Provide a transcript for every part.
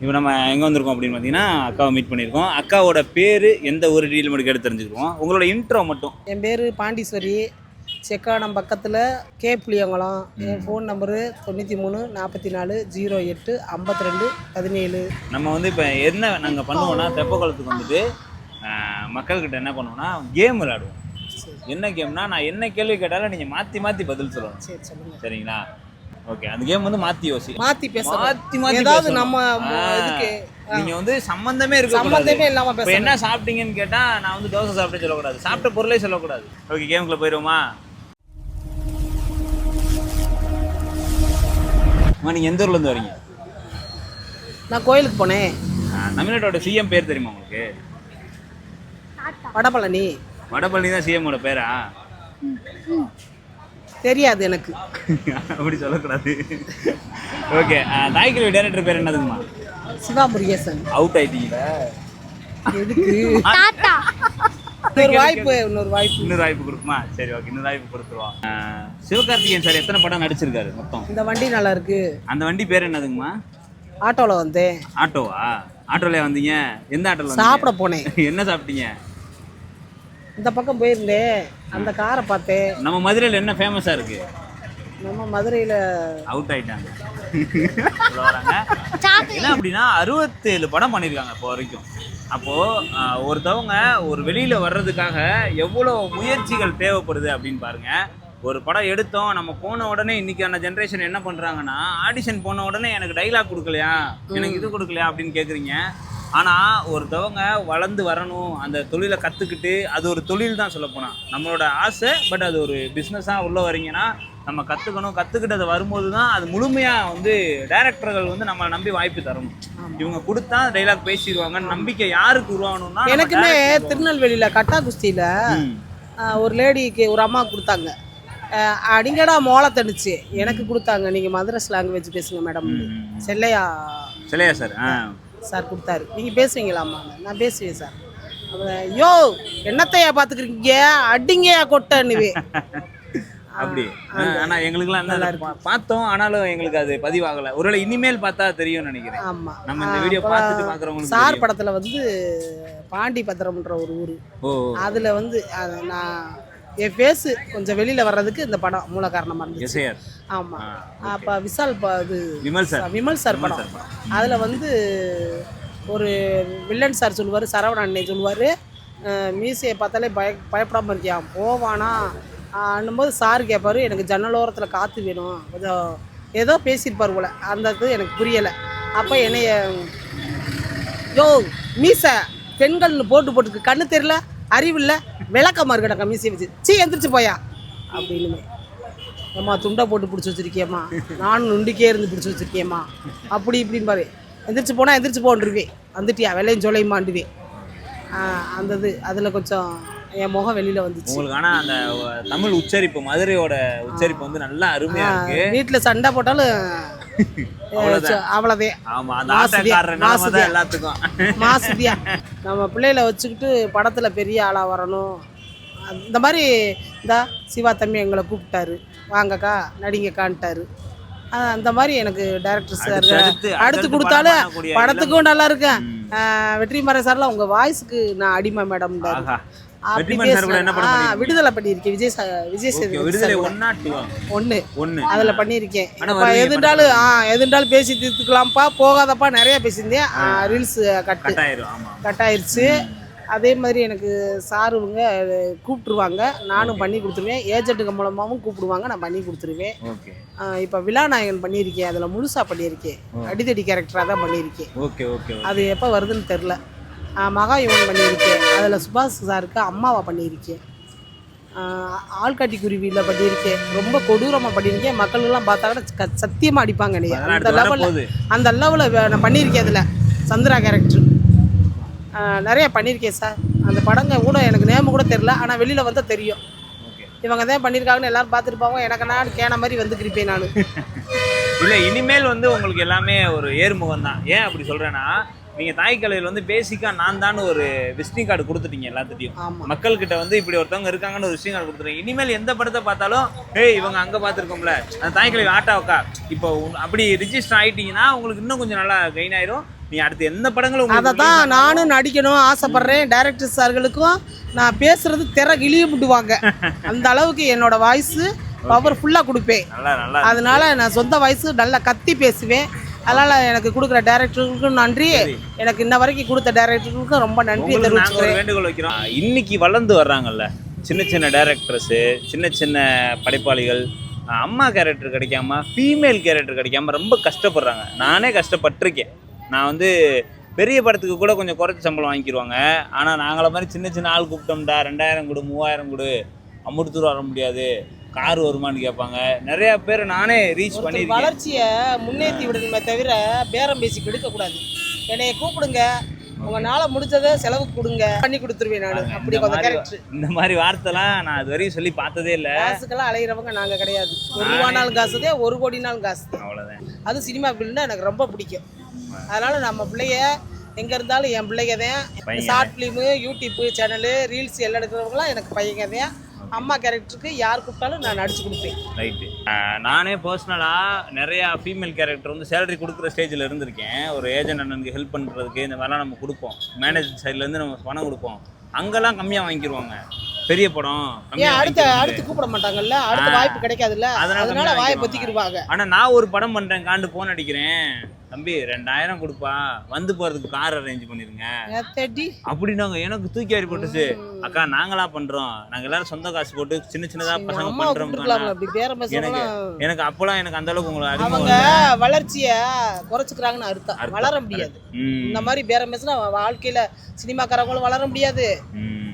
இப்போ நம்ம எங்கே வந்திருக்கோம் அப்படின்னு பார்த்தீங்கன்னா அக்காவை மீட் பண்ணியிருக்கோம். அக்காவோட பேர் எந்த ஒரு டீல் மட்டும் கேட்டு தெரிஞ்சுக்குவோம். உங்களோட இன்ட்ரோ மட்டும். என் பேர் பாண்டீஸ்வரி, செக்கானம் பக்கத்தில் கே புளியங்குளம். என் ஃபோன் நம்பரு 93 44 08 52 17. நம்ம வந்து இப்போ என்ன நாங்கள் பண்ணுவோம்னா தெப்பக்குளத்துக்கு வந்துட்டு மக்கள்கிட்ட என்ன பண்ணுவோம்னா கேம் விளையாடுவோம். என்ன கேம்னா நான் என்ன கேள்வி கேட்டாலும் நீங்கள் மாற்றி மாற்றி பதில் சொல்லணும். சரி சொல்லுங்கள். சரிங்களா? ஓகே. அந்த கேம் வந்து மாற்றி மாற்றி பேசணும். மாற்றி ஏதாவது நம்ம இதுக்கு நீங்கள் வந்து சம்மந்தமே இல்லாமல் இப்போ என்ன சாப்பிட்டீங்கன்னு கேட்டால் நான் வந்து தோசை சாப்பிட்டேன்னு சொல்லக்கூடாது, சாப்பிட்ட பொருளே சொல்லக்கூடாது. ஓகே, கேமுக்குள்ள போயிடுவோமா? நீங்கள் எந்த ஊர்லேருந்து வரீங்க? நான் கோயிலுக்கு போனேன். தமிழ்நாட்டோட சிஎம் பேர் தெரியுமா உங்களுக்கு? வடபழனி. வடபழனி தான் சிஎம்மோட பேரா? தெரியாது எனக்கு. அப்படி சொல்லக்கூடாது. ஓகே. தாய்க்கல்வி டைரக்டர் பேர் என்னதுங்கம்மா? சிவா முருகேசன். அவுட் ஆயிட்டீங்களா? எதுக்கு? இன்னொரு வாய்ப்பு கொடுக்குமா? சரி, ஓகே, இன்னொரு வாய்ப்பு கொடுத்துருவோம். சிவகார்த்திகேயன் சார் எத்தனை படம் நடிச்சிருக்காரு மொத்தம்? இந்த வண்டி நல்லா இருக்கு. அந்த வண்டி பேர் என்னதுங்கம்மா? ஆட்டோவில் வந்தேன். ஆட்டோவா? ஆட்டோல வந்தீங்க? எந்த ஆட்டோல? சாப்பிட போனேன். என்ன சாப்பிட்டீங்க? இந்த பக்கம் போயிருந்தேன், அந்த காரை பார்த்தேன். நம்ம மதுரையில் என்ன ஃபேமஸாக இருக்கு? நம்ம மதுரையில் அவுட் ஆயிட்டாங்க. என்ன அப்படின்னா 67 படம் பண்ணியிருக்காங்க இப்போ வரைக்கும். அப்போது ஒருத்தவங்க ஒரு வெளியில் வர்றதுக்காக எவ்வளோ முயற்சிகள் தேவைப்படுது அப்படின்னு பாருங்கள். ஒரு படம் எடுத்தோம், நம்ம போன உடனே இன்றைக்கான ஜென்ரேஷன் என்ன பண்ணுறாங்கன்னா, ஆடிஷன் போன உடனே எனக்கு டைலாக் கொடுக்கலையா, எனக்கு இது கொடுக்கலையா அப்படின்னு கேட்குறீங்க. ஆனால் ஒருத்தவங்க வளர்ந்து வரணும், அந்த தொழிலை கற்றுக்கிட்டு, அது ஒரு தொழில் தான் சொல்லப்போனால் நம்மளோட ஆசை. பட் அது ஒரு பிஸ்னஸாக உள்ளே வரீங்கன்னா நம்ம கற்றுக்கணும். கற்றுக்கிட்டது வரும்போது தான் அது முழுமையாக வந்து டைரக்டர்கள் வந்து நம்மளை நம்பி வாய்ப்பு தரணும். இவங்க கொடுத்தா டைலாக் பேசிடுவாங்கன்னு நம்பிக்கை யாருக்கு உருவாகணும்னா, எனக்குமே திருநெல்வேலியில் கட்டா குஸ்தியில் ஒரு லேடிக்கு ஒரு அம்மா கொடுத்தாங்க. அடிங்கடா மோளை தடுச்சு எனக்கு கொடுத்தாங்க. நீங்கள் மதுரை லாங்குவேஜ் பேசுங்க மேடம். செல்லையா சார் சார் கொடுத்தாரு. நீங்கள் பேசுவீங்களாம்மா? நான் பேசுவேன் சார். யோ என்னத்தையா பார்த்துக்கிறீங்க, அடிங்கயா கொட்டன்னுவே. அப்படி. ஆனால் எங்களுக்குலாம் நல்லா பார்த்தோம், ஆனாலும் எங்களுக்கு அது பதிவாகலை. ஒருவேளை இனிமேல் பார்த்தா தெரியும்னு நினைக்கிறேன். ஆமாம், நம்ம இந்த வீடியோ பார்த்துட்டு பார்க்குறவங்களுக்கு. சார் படத்தில் வந்து பாண்டி பத்திரம்ன்ற ஒரு ஊர், அதில் வந்து நான் என் ஃபேஸு கொஞ்சம் வெளியில் வர்றதுக்கு இந்த படம் மூல காரணமாக இருந்துச்சு. ஆமாம். அப்போ விமல் சார் படம். அதில் வந்து ஒரு வில்லன் சார் சொல்லுவார், சரவண அண்ணே சொல்லுவார், மீசையை பார்த்தாலே பயப்படாமல் இருக்கியான் போவானா அண்ணும்போது சார் கேட்பார், எனக்கு ஜன்னலோரத்தில் காற்று வேணும், கொஞ்சம் ஏதோ பேசியிருப்பார் போல். அந்த இது எனக்கு புரியலை. அப்போ என்னைய யோ மீசை பெண்கள்னு போட்டுருக்கு, கண்ணு தெரியல, அறிவில்லை, விளக்கமாக இருக்கடா மீசையை வச்சு எந்திரிச்சு போயா அப்படின்னு. ஏம்மா துண்டை போட்டு பிடிச்சி வச்சுருக்கியம்மா, நானும் நுண்டிக்கே இருந்து பிடிச்சி வச்சுருக்கியம்மா அப்படி இப்படின்னு பாரு. எந்திரிச்சு போனால் எந்திரிச்சு போன்றுவேன், வந்துட்டியா வெள்ளையும் சொல்லையுமாண்டுவேன். அந்த இது அதில் கொஞ்சம் என் முகம் வெளியில் வந்துச்சு உங்களுக்கு. ஆனால் அந்த தமிழ் உச்சரிப்பு, மதுரையோட உச்சரிப்பு வந்து நல்லா அருமையாக இருக்கு. வீட்டில் சண்டை போட்டாலும் அவ்வளோதே. மாசுதியா நம்ம பிள்ளைகளை வச்சுக்கிட்டு படத்தில் பெரிய ஆளாக வரணும். இந்த மாதிரி இந்த சிவா தம்பி எங்களை கூப்பிட்டாரு, வாங்கக்கா நடிங்கக்கான்ட்டாரு. அந்த மாதிரி எனக்கு டைரக்டர் சார் அடுத்து கொடுத்தாலும் படத்துக்கும் நல்லா இருக்கேன். வெற்றிமாறன் சார்லாம் உங்கள் வாய்ஸுக்கு நான் அடிமை மேடம் அப்படி விடுதலை பண்ணியிருக்கேன். விஜய் சேதுபதி 1 அதில் பண்ணியிருக்கேன். எதுண்டாலும் பேசி தீர்த்துக்கலாம்ப்பா, போகாதப்பா நிறைய பேசியிருந்தேன். ரீல்ஸ் கட்டாயிருச்சு. அதே மாதிரி எனக்கு சாருவங்க கூப்பிட்டுருவாங்க, நானும் பண்ணி கொடுத்துருவேன். ஏஜென்ட்டுங்க மூலமாகவும் கூப்பிடுவாங்க, நான் பண்ணி கொடுத்துருவேன். இப்போ விழாநாயகன் பண்ணியிருக்கேன், அதில் முழுசாக பண்ணியிருக்கேன். அடித்தடி கேரக்டராக தான் பண்ணியிருக்கேன். அது எப்போ வருதுன்னு தெரில. மகாயுவன் பண்ணியிருக்கேன், அதில் சுபாஷ் சாருக்கு அம்மாவை பண்ணியிருக்கேன். ஆள்காட்டி குருவியில் பண்ணியிருக்கேன். ரொம்ப கொடூரமாக பண்ணியிருக்கேன். மக்கள்லாம் பார்த்தாங்கன்னா சத்தியமாக அடிப்பாங்க. அந்த லெவலில் நான் பண்ணியிருக்கேன். அதில் சந்திரா கேரக்டர் நிறைய பண்ணியிருக்கேன் சார். அந்த படங்க கூட எனக்கு நேமு கூட தெரில, ஆனால் வெளியில் வந்தால் தெரியும் இவங்க தான் பண்ணியிருக்காங்கன்னு எல்லோரும் பார்த்துருப்பாங்க. எனக்கு நான் கேன மாதிரி வந்துக்கிருப்பேன் நான். இல்லை, இனிமேல் வந்து உங்களுக்கு எல்லாமே ஒரு ஏறுமுகம் தான். ஏன் அப்படி சொல்கிறேன்னா, நீங்கள் தாய்க்கலையில் வந்து பேசிக்காக நான் தான் ஒரு விசிட்டிங் கார்டு கொடுத்துட்டீங்க எல்லாத்துட்டையும். மக்கள்கிட்ட வந்து இப்படி ஒருத்தவங்க இருக்காங்கன்னு ஒரு விசிட்டிங் கார்டு கொடுத்துருங்க. இனிமேல் எந்த படத்தை பார்த்தாலும் இவங்க அங்கே பார்த்துருக்கோம்ல, அந்த தாய்க்கலை ஆட்டாவுக்கா இப்போ அப்படி ரிஜிஸ்டர் ஆகிட்டிங்கன்னா உங்களுக்கு இன்னும் கொஞ்சம் நல்லா கெயின் ஆயிரும். நீ அடுத்து எந்த படங்களும் அதை தான் நானும் நடிக்கணும் ஆசைப்பட்றேன். டைரக்டர் சார்களுக்கும் நான் பேசுறது திரை கிளிய விடுவாங்க. அந்த அளவுக்கு என்னோட வாய்ஸு பவர்ஃபுல்லாக கொடுப்பேன். நல்லா அதனால நான் சொந்த வாய்ஸு நல்லா கத்தி பேசுவேன். அதனால் எனக்கு கொடுக்குற டைரக்டருக்கும் நன்றி, எனக்கு இன்ன வரைக்கும் கொடுத்த டைரக்டருக்கும் ரொம்ப நன்றி தெரிவிச்சுக்கிறேன். வேண்டுகோள் வைக்கிறோம். இன்னைக்கு வளர்ந்து வர்றாங்கல்ல சின்ன சின்ன டைரக்டர்ஸு, சின்ன சின்ன படைப்பாளிகள், அம்மா கேரக்டர் கிடைக்காம ஃபீமேல் கேரக்டர் கிடைக்காம ரொம்ப கஷ்டப்படுறாங்க. நானே கஷ்டப்பட்டிருக்கேன். நான் வந்து பெரிய படத்துக்கு கூட கொஞ்சம் குறைச்சி சம்பளம் வாங்கிடுவாங்க. ஆனால் நாங்கள மாதிரி சின்ன சின்ன ஆள் கூப்பிட்டோம்டா 2000 கொடு 3000 கொடு அம்முட்டு தூரம் வர முடியாது, கார் வருமானு கேட்பாங்க. நிறையா பேர் நானே ரீச் பண்ணியிருக்கேன். வளர்ச்சியை முன்னேற்றி விடணுமே தவிர பேரம் பேசி கெடுக்கக்கூடாது. என்னைய கூப்பிடுங்க, உங்களால் முடிஞ்சதை செலவுக்கு கொடுங்க, பண்ணி கொடுத்துருவேன் நான். அப்படி கொஞ்சம் கேரக்டர். இந்த மாதிரி வார்த்தைலாம் நான் இது வரையும் சொல்லி பார்த்ததே இல்லை. காசுக்கெல்லாம் அலையிறவங்க நாங்கள் கிடையாது. 1 ரூபானாலும் காசுதே, 1 கோடினாலும் காசு. அவ்வளோதான். அது சினிமா ஃபீல்டுனா எனக்கு ரொம்ப பிடிக்கும். அதனால் நம்ம பிள்ளைய எங்கே இருந்தாலும் என் பிள்ளைங்க தான். Short film, YouTube channel, reels எல்லாம் எடுக்கிறவங்களாம் எனக்கு பையங்க தான். அம்மா கேரக்டருக்கு யார் கூப்பிட்டாலும் நான் நடிச்சு கொடுப்பேன். ரைட்டு. நானே பர்சனலாக நிறையா ஃபீமேல் கேரக்டர் வந்து சேலரி கொடுக்குற ஸ்டேஜில் இருந்திருக்கேன். ஒரு ஏஜென்ட் அண்ணனுக்கு ஹெல்ப் பண்ணுறதுக்கு இந்த மாதிரிலாம் நம்ம கொடுப்போம். மேனேஜர் சைட்லேருந்து நம்ம பணம் கொடுப்போம். அங்கெல்லாம் கம்மியாக வாங்கிடுவாங்க. பெரிய படம் அடுத்து கூப்பிட மாட்டாங்கல்ல, அடுத்த வாய்ப்பு கிடைக்காதுல்ல, அதனால வாயை பத்திக்கிடுவாங்க. ஆனால் நான் ஒரு படம் பண்ணுறேன், காண்டு போன் அடிக்கிறேன், தம்பி 2000 கொடுப்பா, வந்து போகிறதுக்கு கார் அரேஞ்ச் பண்ணிருங்க அப்படின்னாங்க. எனக்கு தூக்கி வாரி போட்டுச்சு. அக்கா நாங்களா பண்றோம், நாங்க எல்லாரும் சொந்த காசு போட்டு சின்ன சின்னதா பசங்க பண்றோம். எனக்கு அப்பெல்லாம் எனக்கு அந்த அளவுக்கு உங்களுக்கு அவங்க வளர்ச்சிய குறைச்சுக்கிறாங்கன்னு அர்த்தம். வளர முடியாது. இந்த மாதிரி பேரம் பேசினா வாழ்க்கையில சினிமாக்காரங்களும் வளர முடியாது,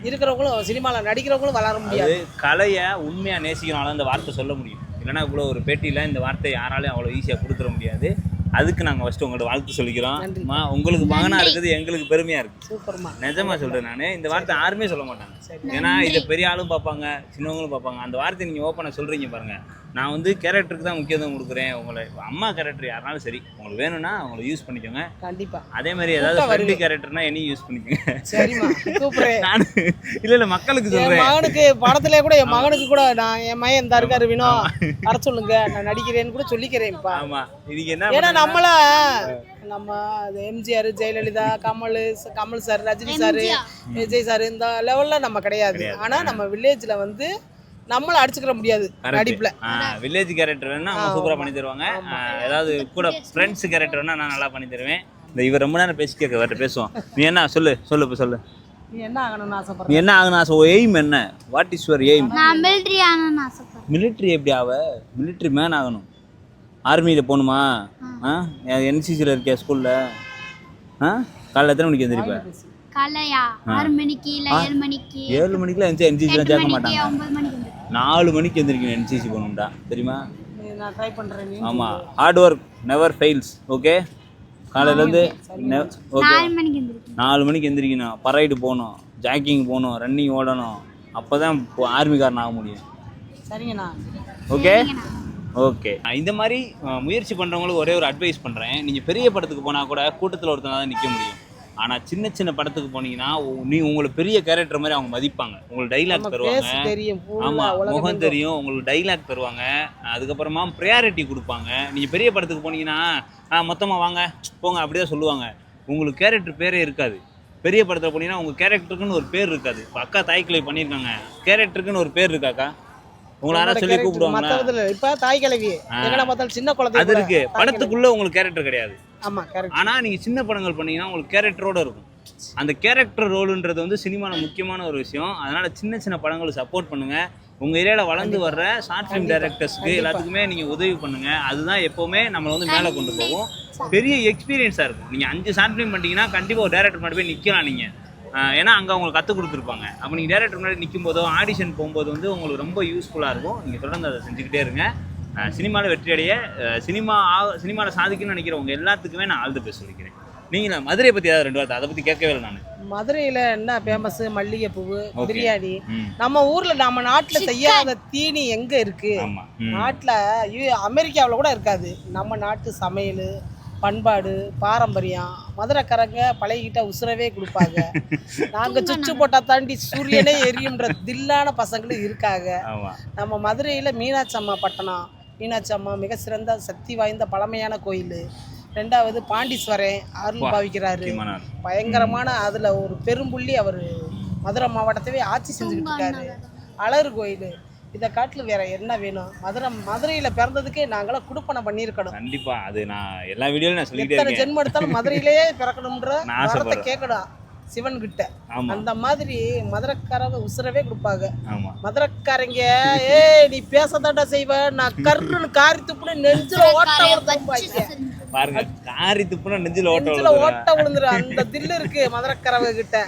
இருக்கிறவங்களும் சினிமாவில் நடிக்கிறவங்களும் வளர முடியாது. கலையை உண்மையாக நேசிக்கிறனால இந்த வார்த்தை சொல்ல முடியும். இல்லைன்னா இவ்வளோ ஒரு பேட்டியில் இந்த வார்த்தை யாராலையும் அவ்வளோ ஈஸியாக கொடுத்துட முடியாது. அதுக்கு நாங்கள் ஃபஸ்ட்டு உங்கள்கிட்ட வாழ்த்து சொல்லிக்கிறோம். உங்களுக்கு மகனாக இருக்குது எங்களுக்கு பெருமையாக இருக்குது. சூப்பர்மா, நிஜமாக சொல்கிறேன். நான் இந்த வார்த்தை யாருமே சொல்ல மாட்டாங்க. ஏன்னா இதை பெரிய ஆளும் பார்ப்பாங்க, சின்னவங்களும் பார்ப்பாங்க. அந்த வார்த்தை நீங்கள் ஓப்பனாக சொல்கிறீங்க பாருங்கள். நான் வந்து கேரக்டருக்கு தான் முக்கியத்துவம் கொடுக்குறேன். உங்களை அம்மா கேரக்டர் யாருனாலும் சரி, உங்களுக்கு வேணும்னா அவங்களை யூஸ் பண்ணிக்கோங்க. கண்டிப்பாக. அதே மாதிரி ஏதாவது ஃப்ரெண்டு கேரக்டர்னா என்னையும் யூஸ் பண்ணிக்கோங்க. சரிம்மா, சூப்பர். நான் இல்லை மக்களுக்கு சொல்கிறேன். மகனுக்கு படத்துல கூட என் மகனுக்கு கூட நான் என் மகன் இந்த இருக்காரு வினோ வர சொல்லுங்க, நான் நடிக்கிறேன்னு கூட சொல்லிக்கிறேன்ப்பா. ஆமாம், இதுக்கு என்ன, ஏன்னா நம்ம MGR, Jayalalithaa, Kamal sir, Rajini sir, Vijay sir இந்த லெவல்ல நம்ம கிடையாது. ஆனா நம்ம வில்லேஜ்ல வந்து நம்மள அடிச்சுக்கிற முடியாது நடிப்புல. வில்லேஜ் கேரக்டர் வேணா அவங்க சூப்பரா பண்ணி தருவாங்க. ஏதாவது கூட ஃப்ரெண்ட்ஸ் கேரக்டர் வேணா நான் நல்லா பண்ணி தருவேன். இந்த இவர் ரொம்ப நேரம் பேசி கேட்க வரட்ட பேசுவோம். நீ என்ன சொல்லு சொல்லு. நீ என்ன ஆகணும்னு ஆசைப்படுற? நீ என்ன ஆகணும் ஆசை? எய்ம் என்ன? What is your aim? நான் மிலிட்டரி ஆகணும்னு ஆசைப்படுறேன். மிலிட்டரி எப்படி ஆவ? மிலிட்டரி மேன் ஆகணும். ஆர்மியில் போகணுமா? என்சிசியில் இருக்கியா ஸ்கூலில்? காலையில் எத்தனை மணிக்கு எழுந்திருப்பேன்? காலையா 6 மணிக்கு இல்லை 7 மணிக்கு. 7 மணிக்கெலாம் என்சிசிலாம் சேர்க்க மாட்டாங்க. 9 மணிக்கு 4 மணிக்கு எழுந்திருக்கணும் என்சிசி போகணும்டா, தெரியுமா? நான் ட்ரை பண்றேன். ஆமாம், hard work never fails. Okay, காலையிலேருந்து ஓகே 4 மணிக்கு எந்திரிக்கணும். பரைடு போகணும், ஜாக்கிங் போகணும், ரன்னிங் ஓடணும். அப்போ தான் ஆர்மிக்காரன் ஆக முடியும். சரிங்கண்ணா. Okay okay. இந்த மாதிரி முயற்சி பண்ணுறவங்களுக்கு ஒரே ஒரு அட்வைஸ் பண்ணுறேன். நீங்கள் பெரிய படத்துக்கு போனால் கூட கூட்டத்தில் ஒருத்தனால தான் நிற்க முடியும். ஆனால் சின்ன சின்ன படத்துக்கு போனீங்கன்னா உங்களை பெரிய கேரக்டர் மாதிரி அவங்க மதிப்பாங்க. உங்களுக்கு டைலாக் தருவாங்க. ஆமாம், முகம் தெரியும், உங்களுக்கு டைலாக் தருவாங்க. அதுக்கப்புறமா ப்ரையாரிட்டி கொடுப்பாங்க. நீங்கள் பெரிய படத்துக்கு போனீங்கன்னா மொத்தமாக வாங்க போங்க அப்படி தான் சொல்லுவாங்க. உங்களுக்கு கேரக்டர் பேரே இருக்காது. பெரிய படத்தில் போனீங்கன்னா உங்கள் கேரக்டருக்குன்னு ஒரு பேர் இருக்காது. இப்போ அக்கா தாய்க்கிளை பண்ணியிருக்காங்க, கேரக்டருக்குன்னு ஒரு பேர் இருக்காக்கா? உங்களை யாராவது சொல்லி கூப்பிடுவாங்க. இப்போ தாய்க்கிழவி சின்ன குழந்தை அது இருக்கு. படத்துக்குள்ள உங்களுக்கு கேரக்டர் கிடையாது. ஆமா, கரெக்ட். ஆனா நீங்க சின்ன படங்கள் பண்ணீங்கன்னா உங்களுக்கு கேரக்டரோட இருக்கும். அந்த கேரக்டர் ரோலுன்றது வந்து சினிமாவில் முக்கியமான ஒரு விஷயம். அதனால சின்ன சின்ன படங்களை சப்போர்ட் பண்ணுங்க. உங்க ஏரியாவில் வளர்ந்து வர்ற ஷார்ட் ஃபிலிம் டைரக்டர்ஸ்க்கு எல்லாத்துக்குமே நீங்க உதவி பண்ணுங்க. அதுதான் எப்பவுமே நம்மளை வந்து மேலே கொண்டு போகும். பெரிய எக்ஸ்பீரியன்ஸாக இருக்கும். நீங்க 5 ஷார்ட் ஃபிலிம் பண்ணிட்டீங்கன்னா கண்டிப்பாக ஒரு டேரக்டர் முன்னாடி போய் நிற்கலாம் நீங்க. ஏன்னா அங்கே அவங்களுக்கு கற்றுக் கொடுத்துருப்பாங்க. அப்போ நீங்கள் டேரக்டர் முன்னாடி நிற்கும் போதோ ஆடிஷன் போகும்போது வந்து உங்களுக்கு ரொம்ப யூஸ்ஃபுல்லாக இருக்கும். நீங்கள் தொடர்ந்து அதை செஞ்சுக்கிட்டே இருங்க. சினிமாவில் வெற்றி அடைய, சினிமாவில் சாதிக்கணும்னு நினைக்கிறவங்க எல்லாத்துக்குமே நான் ஆல் தி பெஸ்ட் சொல்லிக்கிறேன். நீங்கள் மதுரையை பற்றி ஏதாவது 2 வார்த்தை, அதை பற்றி கேட்கவே இல்லை நான். மதுரையில் என்ன ஃபேமஸ்? மல்லிகைப்பூவு, பிரியாணி. நம்ம ஊரில் நம்ம நாட்டில் செய்யாத தீனி எங்கே இருக்குது? நாட்டில் அமெரிக்காவில் கூட இருக்காது. நம்ம நாட்டு சமையல், பண்பாடு, பாரம்பரியம். மதுரைக்காரங்க பழகிட்ட உசுரவே கொடுப்பாங்க. நாங்கள் சுச்சு போட்டால் தாண்டி சூரியனே எரியுன்ற தில்லான பசங்களும் இருக்காங்க. நம்ம மதுரையில் மீனாட்சி அம்மா பட்டணம். மீனாட்சி அம்மா மிக சிறந்த சக்தி வாய்ந்த பழமையான கோயில். ரெண்டாவது பாண்டீஸ்வரன் அருள் பாவிக்கிறாரு. முக்கியமான பயங்கரமான அதில் ஒரு பெரும்புள்ளி அவர் மதுரை மாவட்டத்தவே ஆட்சி செஞ்சுக்கிட்டு இருக்காரு. அழகு கோயில் இதை காட்டில் வேற என்ன வேணும்? மதுரையில் பிறந்ததுக்கே நாங்களாம் குடுப்பனை பண்ணியிருக்கணும். கண்டிப்பா அது நான் எல்லா வீடியோலையும் நான் சொல்லிட்டே எத்தனை இருக்கேன். ஜென்மம் எடுத்தாலும் மதுரையிலேயே பிறக்கணும்ன்ற நான் வரத்தை ஆசைப்படுறேன். கேட்கணும் சிவன் கிட்ட. ஆமா அந்த மாதிரி மதுரைக்காரங்க உசுரவே கொடுப்பாங்க. ஆமா மதுரைக்காரங்க நீ பேசதாண்டா செய்வ, நான் கருன்னு காரி துப்புன்னு நெஞ்சில ஓட்ட விழுந்துருப்பாங்க. பாருங்க காரி துப்புனா நெஞ்சில நெஞ்சில ஓட்ட ஓட்ட விழுந்துரு. அந்த தில்லு இருக்கு மதுரைக்காரங்க கிட்ட.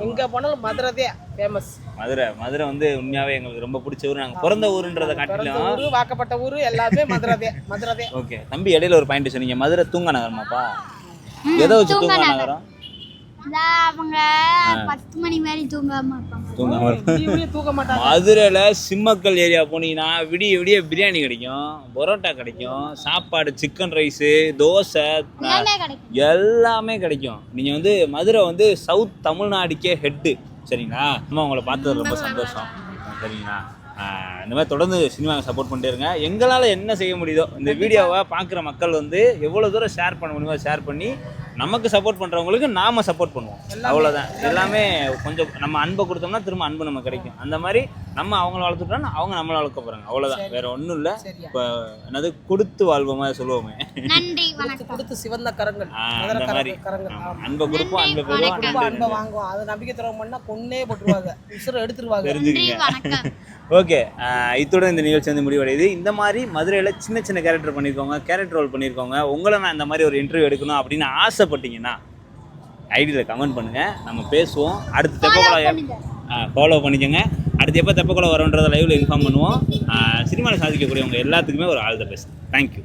எங்க போனாலும் மதுரைதே ஃபேமஸ். மதுரை வந்து உண்மையாவே எங்களுக்கு ரொம்ப பிடிச்ச ஊர். நாங்க பிறந்த ஊருன்றத பிறந்த காட்டிலும் ஊரு வாக்கப்பட்ட ஊரு எல்லாமே மதுரைதே. ஓகே தம்பி, இடையில ஒரு பாயிண்ட் சொன்னீங்க, மதுரை தூங்க நகரமாப்பா? எதை வச்சு தூங்க நகரம்? அவங்க 10 மணி மாதிரி தூங்காம இருப்பாங்க. தூக்க மாட்டாங்க. மதுரையில சிம்மக்கல் ஏரியா போனீங்கன்னா விடிய விடிய பிரியாணி கிடைக்கும், பரோட்டா கிடைக்கும், சாப்பாடு சிக்கன் ரைஸு, தோசை எல்லாமே கிடைக்கும். எல்லாமே கிடைக்கும். நீங்க வந்து மதுரை வந்து சவுத் தமிழ்நாடுக்கே ஹெட்டு. சரிங்களா? அம்மா உங்களை பார்த்தது ரொம்ப சந்தோஷம். சரிங்களா? இந்த மாதிரி தொடர்ந்து சினிமாவை சப்போர்ட் பண்ணிட்டே இருங்க. எங்களால் என்ன செய்ய முடியுதோ இந்த வீடியோவை பார்க்குற மக்கள் வந்து எவ்வளோ தூரம் ஷேர் பண்ண முடியுமோ ஷேர் பண்ணி நமக்கு சப்போர்ட் பண்ணுறவங்களுக்கு நாம் சப்போர்ட் பண்ணுவோம். அவ்வளோதான். எல்லாமே கொஞ்சம் நம்ம அன்பை கொடுத்தோம்னா திரும்ப அன்பு நமக்கு கிடைக்கும். அந்த மாதிரி நம்ம அவங்கள வளர்த்துட்டோம்னா அவங்க நம்மளை வளர்க்க போகிறாங்க. அவ்வளோதான், வேற ஒன்றும் இல்லை. இப்போ என்னது கொடுத்து வாழ்வோமா சொல்லுவோமே, நன்றி வணக்கம். கொடுத்து சிவந்த கரங்கள். அந்த மாதிரி கரங்கள். அன்பை கொடுப்போம், அன்பை பெறுவோம். அன்பை வாங்குவோம். அது நம்பிக்கை துரோகம் பண்ணா கொன்னே போட்டுருவாங்க, உசுரை எடுத்துருவாங்க. தெரிஞ்சுக்கங்க. வணக்கம். ஓகே, இத்துடன் இந்த நிகழ்ச்சி வந்து முடிவடையுது. இந்த மாதிரி மதுரையில் சின்ன சின்ன கேரக்டர் பண்ணியிருக்கோங்க, கேரக்டர் ரோல் பண்ணியிருக்கோங்க. உங்களை நான் இந்த மாதிரி ஒரு இன்டர்வியூ எடுக்கணும் அப்படின்னு ஆசைப்பட்டீங்கன்னா ஐடியில் கமெண்ட் பண்ணுங்கள், நம்ம பேசுவோம். அடுத்து தெப்பக்குளம் ஃபாலோ பண்ணிக்கோங்க. அடுத்து எப்போ தெப்பக்குளம் வரோன்றதை லைவில் இன்ஃபார்ம் பண்ணுவோம். சினிமாவில் சாதிக்கக்கூடியவங்க எல்லாத்துக்குமே ஒரு ஆல் த பெஸ்ட். தேங்க்யூ.